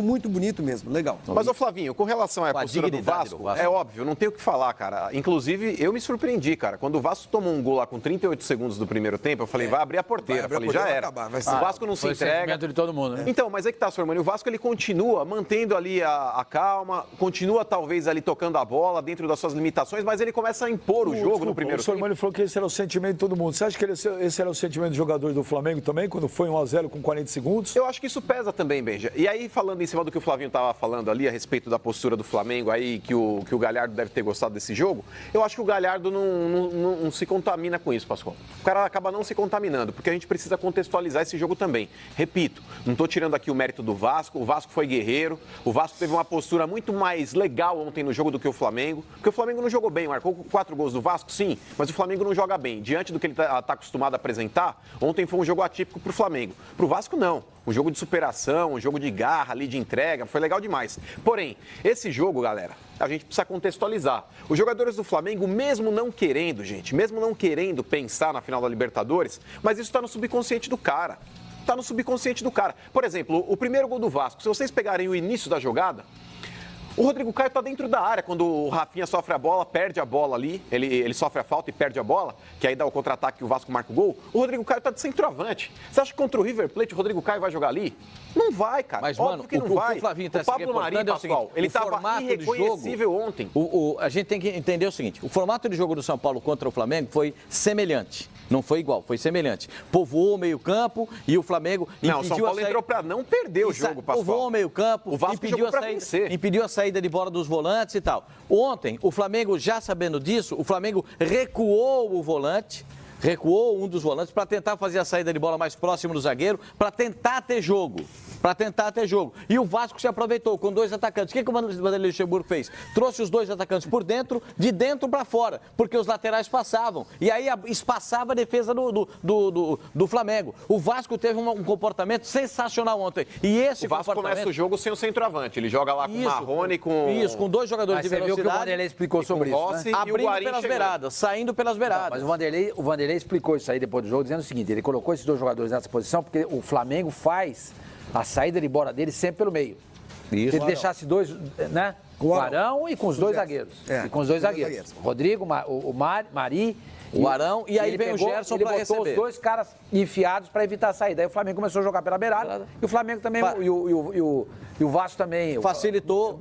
muito bonito mesmo, legal. Mas, ô Flavinho, com relação à postura do Vasco, é óbvio, não tem o que falar, cara. Inclusive, eu me surpreendi, cara. Quando o Vasco tomou um gol lá com 38 segundos do primeiro tempo, eu falei, vai abrir a porteira. Já era. O Vasco não se entrega. De todo mundo, né? Então, mas é que tá, Sormani, o Vasco ele continua mantendo ali a calma, continua talvez ali tocando a bola dentro das suas limitações, mas ele começa a impor o jogo no primeiro tempo. O Sormani falou que esse era o sentimento de todo mundo. Você acha que esse era o sentimento dos jogadores do Flamengo também, quando foi 1-0 com 40 segundos? Eu acho que isso pesa também, Benja. E aí, falando em cima do que o Flavinho estava falando ali, a respeito da postura do Flamengo aí, que o Galhardo deve ter gostado desse jogo, eu acho que o Galhardo não se contamina com isso, Pascoal. O cara acaba não se contaminando, porque a gente precisa contextualizar esse jogo também. Repito, não estou tirando aqui o mérito do Vasco, o Vasco foi guerreiro, o Vasco teve uma postura muito mais legal ontem no jogo do que o Flamengo, porque o Flamengo não jogou bem, marcou 4 gols do Vasco, sim, mas o Flamengo não joga bem. Diante do que ele está acostumado a apresentar, ontem foi um jogo atípico para o Flamengo. Para o Vasco, não. Um jogo de superação, um jogo de garra ali, de entrega, foi legal demais. Porém, esse jogo, galera, a gente precisa contextualizar. Os jogadores do Flamengo, mesmo não querendo, gente, mesmo não querendo pensar na final da Libertadores, mas isso está no subconsciente do cara. Está no subconsciente do cara. Por exemplo, o primeiro gol do Vasco, se vocês pegarem o início da jogada, o Rodrigo Caio está dentro da área, quando o Rafinha sofre a bola, perde a bola ali, ele sofre a falta e perde a bola, que aí dá o contra-ataque e o Vasco marca o gol, o Rodrigo Caio está de centroavante. Você acha que contra o River Plate o Rodrigo Caio vai jogar ali? Não vai, cara. Mas, óbvio mano, que não vai. O Flavinho tá o Pablo Mari, Pascoal, ele estava irreconhecível ontem. A gente tem que entender o seguinte, o formato de jogo do São Paulo contra o Flamengo foi semelhante. Não foi igual, foi semelhante. Povoou o meio-campo e o Flamengo impediu o São Paulo entrou para não perder o jogo, Pascoal. Povoou o meio-campo, impediu a saída de bola dos volantes e tal. Ontem, o Flamengo, já sabendo disso, o Flamengo recuou o volante, recuou um dos volantes para tentar fazer a saída de bola mais próximo do zagueiro, para tentar ter jogo. E o Vasco se aproveitou com 2 atacantes. O que o Vanderlei Luxemburgo fez? Trouxe os 2 atacantes por dentro, de dentro para fora, porque os laterais passavam. E aí espaçava a defesa do Flamengo. O Vasco teve um comportamento sensacional ontem. E esse o Vasco começa o jogo sem o centroavante. Ele joga lá com o Marrone, com 2 jogadores de velocidade. Viu que o Vanderlei explicou sobre isso, né? Abrindo pelas beiradas, saindo pelas beiradas. Mas o Vanderlei explicou isso aí depois do jogo, dizendo o seguinte, ele colocou esses 2 jogadores nessa posição porque o Flamengo faz a saída de bola dele sempre pelo meio. Isso. Se ele deixasse 2, né? Com o Arão e com os 2 zagueiros. E com os 2 zagueiros. Rodrigo, o Mari... O Arão, e aí vem o Gerson para receber. Ele botou os 2 caras enfiados para evitar a saída. Aí o Flamengo começou a jogar pela beirada e o Flamengo também, e o Vasco também... Facilitou,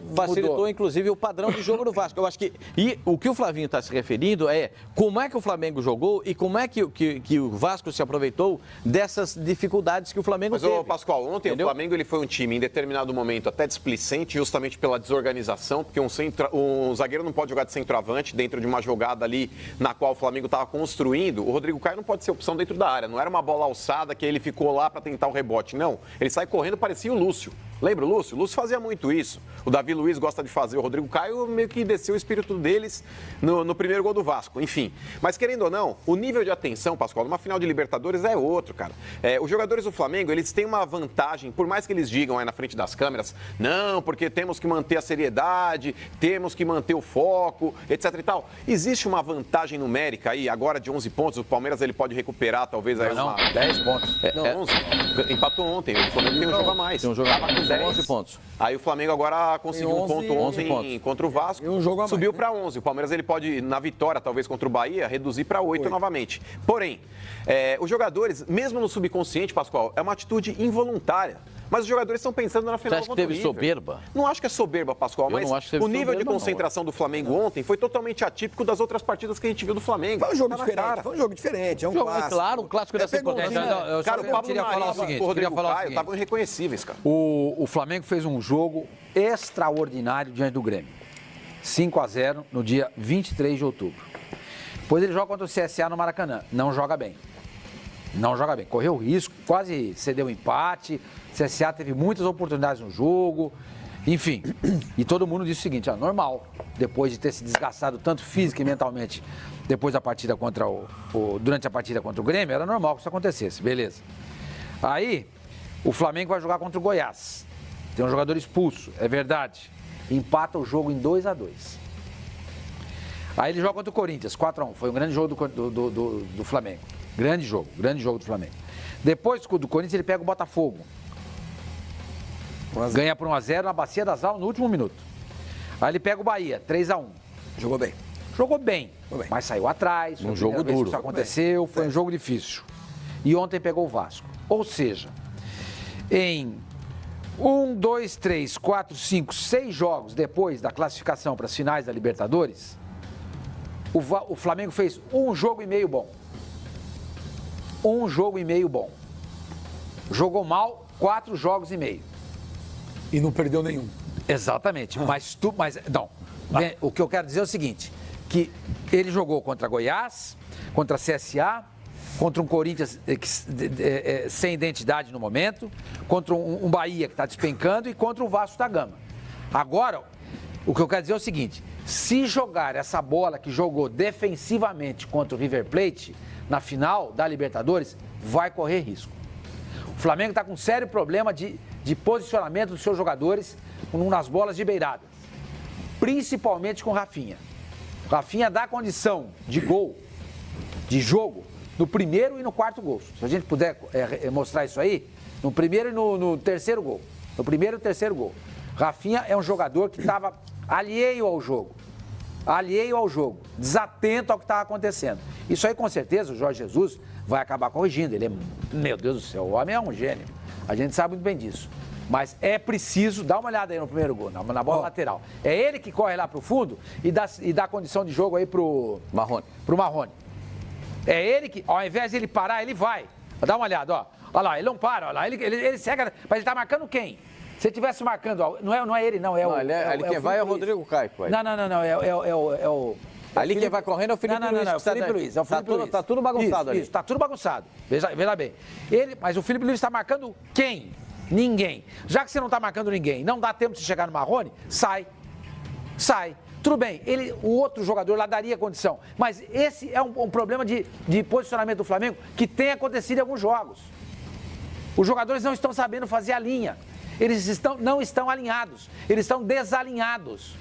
inclusive, o padrão de jogo do Vasco. Eu acho que... E o que o Flavinho está se referindo é como é que o Flamengo jogou e como é que o Vasco se aproveitou dessas dificuldades que o Flamengo teve. Mas, Pascoal, ontem o Flamengo ele foi um time, em determinado momento, até displicente, justamente pela desorganização, porque um zagueiro não pode jogar de centroavante dentro de uma jogada ali na qual o Flamengo estava construindo. O Rodrigo Caio não pode ser opção dentro da área. Não era uma bola alçada que ele ficou lá para tentar o rebote. Não. Ele sai correndo, parecia o Lúcio. Lembra o Lúcio? O Lúcio fazia muito isso. O Davi Luiz gosta de fazer. O Rodrigo Caio meio que desceu o espírito deles no primeiro gol do Vasco. Enfim. Mas querendo ou não, o nível de atenção, Pascoal, numa final de Libertadores é outro, cara. Os jogadores do Flamengo, eles têm uma vantagem, por mais que eles digam aí na frente das câmeras, não, porque temos que manter a seriedade, temos que manter o foco, etc e tal. Existe uma vantagem numérica aí, agora de 11 pontos, o Palmeiras ele pode recuperar talvez aí uma... 10 pontos. Não, 11. Empatou ontem, o Flamengo tem um jogo a mais. Tem um jogo a mais. 11 pontos. Aí o Flamengo agora conseguiu 11 pontos contra o Vasco, subiu para 11. O Palmeiras ele pode, na vitória, talvez contra o Bahia, reduzir para 8 novamente. Porém, os jogadores, mesmo no subconsciente, Pascoal, é uma atitude involuntária. Mas os jogadores estão pensando na final. Você acha que teve soberba? Não acho que é soberba, Pascoal, mas o nível de concentração do Flamengo ontem foi totalmente atípico das outras partidas que a gente viu do Flamengo. Foi um jogo diferente, é um clássico. Claro, um clássico dessa importância. Cara, o Pablo Mari, o Rodrigo Caio estavam irreconhecíveis, cara. O Flamengo fez um jogo extraordinário diante do Grêmio. 5-0 no dia 23 de outubro. Depois ele joga contra o CSA no Maracanã. Não joga bem. Correu risco, quase cedeu o empate. O CSA teve muitas oportunidades no jogo. Enfim, e todo mundo disse o seguinte, normal, depois de ter se desgastado tanto física e mentalmente depois da partida durante a partida contra o Grêmio, era normal que isso acontecesse, beleza. Aí, o Flamengo vai jogar contra o Goiás. Tem um jogador expulso, é verdade. Empata o jogo em 2-2. Aí ele joga contra o Corinthians, 4-1. Foi um grande jogo do Flamengo. Grande jogo do Flamengo. Depois do Corinthians ele pega o Botafogo. Ganha por 1-0 na Bacia das Almas no último minuto. Aí ele pega o Bahia, 3-1. Jogou bem. Jogou bem, Jogou bem. mas saiu atrás. Um jogo duro. Isso aconteceu, foi um jogo difícil. E ontem pegou o Vasco. Ou seja, em 1, 2, 3, 4, 5, 6 jogos depois da classificação para as finais da Libertadores, o Flamengo fez um jogo e meio bom. Um jogo e meio bom. Jogou mal 4 jogos e meio. E não perdeu nenhum. Exatamente. Mas o que eu quero dizer é o seguinte, que ele jogou contra Goiás, contra CSA, contra um Corinthians sem identidade no momento, contra um Bahia que está despencando e contra o Vasco da Gama. Agora, o que eu quero dizer é o seguinte, se jogar essa bola que jogou defensivamente contra o River Plate na final da Libertadores, vai correr risco. O Flamengo está com um sério problema de posicionamento dos seus jogadores nas bolas de beirada, principalmente com o Rafinha. O Rafinha dá condição de gol, de jogo, no primeiro e no quarto gol. Se a gente puder mostrar isso aí, no primeiro e no terceiro gol. No primeiro e terceiro gol. Rafinha é um jogador que estava alheio ao jogo, desatento ao que estava acontecendo. Isso aí, com certeza, o Jorge Jesus vai acabar corrigindo. Ele é, meu Deus do céu, o homem é um gênio. A gente sabe muito bem disso. Mas é preciso, dá uma olhada aí no primeiro gol, na bola lateral. É ele que corre lá pro fundo e dá condição de jogo aí pro Marrone. É ele que, ao invés de ele parar, ele vai. Dá uma olhada, ó. Olha lá, ele não para, olha lá. Ele segue, mas ele tá marcando quem? Se ele estivesse marcando, não é ele, não. Quem vai é o Rodrigo Caio. Não. É o... Ali quem vai correndo é o Felipe Luiz. Não, é o Felipe Luiz. É o Felipe Luiz. Tá tudo bagunçado ali. Isso, tá tudo bagunçado. Veja bem. Mas o Felipe Luiz está marcando quem? Ninguém. Já que você não está marcando ninguém, não dá tempo de chegar no Marrone, sai. Tudo bem, o outro jogador lá daria condição. Mas esse é um problema de posicionamento do Flamengo que tem acontecido em alguns jogos. Os jogadores não estão sabendo fazer a linha. Eles não estão alinhados. Eles estão desalinhados.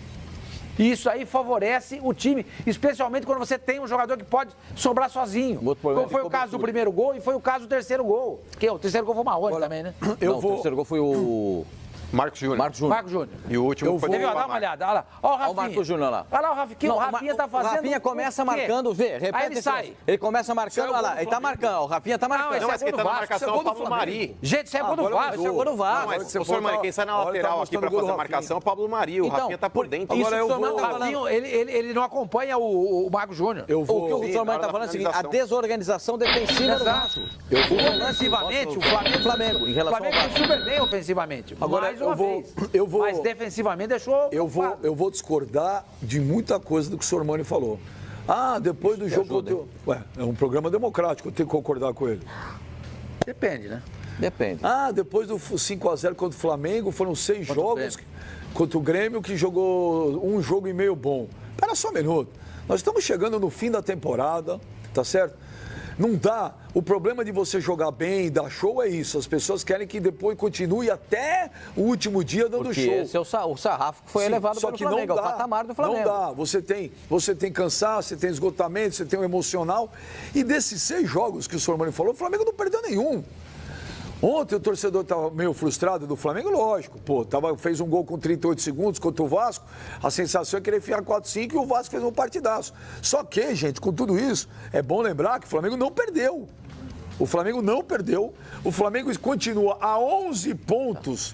E isso aí favorece o time, especialmente quando você tem um jogador que pode sobrar sozinho. Como foi o caso do primeiro gol e foi o caso do terceiro gol. Porque o terceiro gol foi o Marrone também, né? O terceiro gol foi o... Marcos Júnior. E o último foi o Dá uma olhada, olha lá. Olha o Rafinha. Olha o Marcos Júnior lá. Olha lá o Rafinha. O Rafinha tá fazendo... O Rafinha começa marcando, repete. Aí ele sai. Ele começa marcando, olha lá, ele tá marcando. O Rafinha tá marcando. Não, mas quem tá na marcação é o Pablo Mari. Gente, isso é gol do Vasco. Isso é gol do Vasco. Não, mas, professor Mari, quem sai na lateral aqui pra fazer a marcação é o Pablo Mari. O Rafinha tá por dentro. Isso que o senhor tá falando. Ele não acompanha o Marcos Júnior. O que o senhor tá falando é o seguinte, a desorganização defensiva do Vasco. Ofensivamente, o Flamengo, em relação ao Vasco. Super bem ofensivamente. Agora, Mas defensivamente deixou... Eu vou discordar de muita coisa do que o Sormani falou. Depois do jogo... é um programa democrático, eu tenho que concordar com ele. Depende, né? Depende. Depois do 5-0 contra o Flamengo, foram 6 jogos contra o Grêmio, que jogou um jogo e meio bom. Espera só um minuto. Nós estamos chegando no fim da temporada, tá certo? Não dá. O problema de você jogar bem, dar show é isso. As pessoas querem que depois continue até o último dia dando show. Esse é o sarrafo que foi elevado pelo Flamengo, é o patamar do Flamengo. Não dá. Você tem cansaço, você tem esgotamento, você tem o emocional. E desses 6 jogos que o Sormani falou, o Flamengo não perdeu nenhum. Ontem o torcedor estava meio frustrado do Flamengo, lógico. Fez um gol com 38 segundos contra o Vasco. A sensação é que ele enfiar 4-5 e o Vasco fez um partidaço. Só que, gente, com tudo isso, é bom lembrar que o Flamengo não perdeu. O Flamengo não perdeu. O Flamengo continua a 11 pontos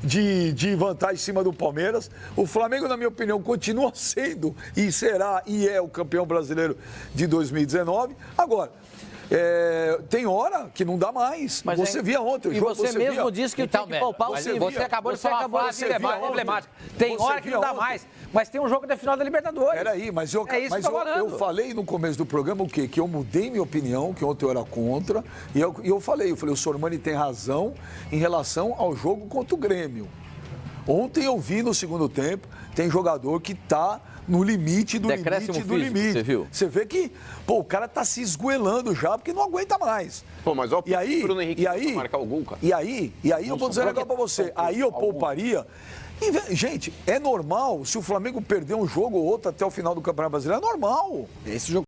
de vantagem em cima do Palmeiras. O Flamengo, na minha opinião, continua sendo e será e é o campeão brasileiro de 2019. Agora... tem hora que não dá mais. Mas você via ontem o jogo. E você mesmo disse que tem que poupar o time. Você acabou de falar uma frase emblemática. Tem hora que não dá mais. Mas tem um jogo da final da Libertadores. Peraí, mas eu falei no começo do programa o quê? Que eu mudei minha opinião, que ontem eu era contra. E eu falei, o Sormani tem razão em relação ao jogo contra o Grêmio. Ontem eu vi no segundo tempo, tem jogador que está no limite do limite. Você viu? Você vê que, o cara tá se esgoelando já, porque não aguenta mais. Mas olha o Bruno Henrique pra marcar o gol, cara. E aí eu vou dizer um negócio pra você. Aí eu pouparia. E, gente, é normal, se o Flamengo perder um jogo ou outro até o final do Campeonato Brasileiro, é normal. Esse jogo